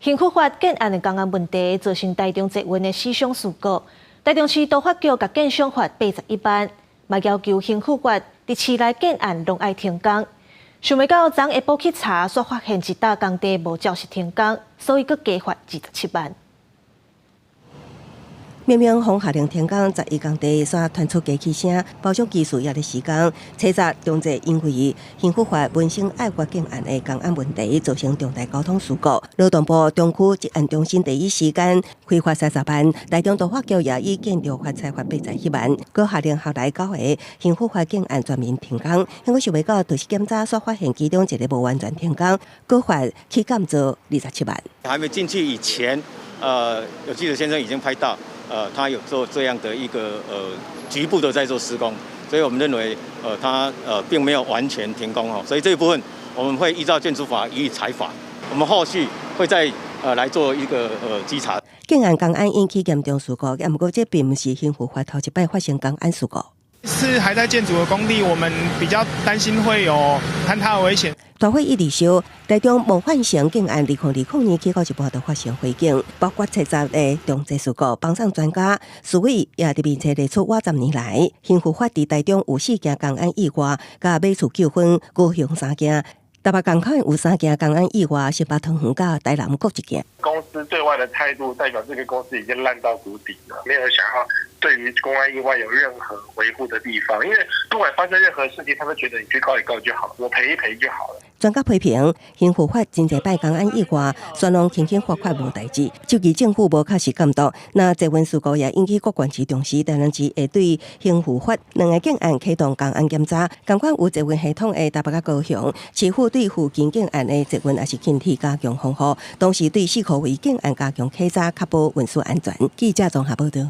刑法法建案的公安问题造成台中捷运的死伤事故，台中市都法局甲建商罚81万，嘛要求刑法法伫市内建案拢爱停工。想袂到昨下晡去查，却发现一搭工地无照实停工，所以佫加罚27万。 明明风下令停工，11工地煞传出机器声，包装技术也伫施工，车闸中者因为刑法法文生爱国建案的公安问题，造成重大交通事故。劳动部中区一案中心第一时间开罚30万，台中都法局也已建立发财罚81万，佮下令后来9下刑法法建案全面停工。因为想袂到，就是检查所发现其中一个无完全停工，佮罚起减做27万。还没进去以前，有记者先生已经拍到。 他有做这样的一个局部的在做施工，所以我们认为他并没有完全停工哦，所以这一部分我们会依照建筑法予以裁罚，我们后续会再来做一个稽查。建案公安引起严重事故，不过这并不是刑法法头一摆发生公安事故。 是还在建筑的工地，我们比较担心会有坍塌的危险。大会一直烧，台中模范城建案2020年起到一半都发生火警，包括车闸的重大事故。帮上专家署委也伫面册列出我10年来刑法法伫台中有4件公安意外，甲买厝纠纷、高雄3件。 台北港口有3件公安意外，新北桃园甲台南各1件。公司对外的态度代表这个公司已经烂到谷底了，没有想要对于公安意外有任何维护的地方。因为不管发生任何事情，他们觉得你去告一告就好了，我赔一赔就好了。专家批评刑法法真侪摆公安意外，全拢轻轻发无代志，就其政府无确实监督。那这份事故也引起各县市重视，台南市会对刑法法2个建案启动公安检查。同款有捷运系统的台北甲高雄，市府对附近建案的捷运也是紧贴加强防护，同时对4个违建案加强稽查，确保运输安全。记者综合报道。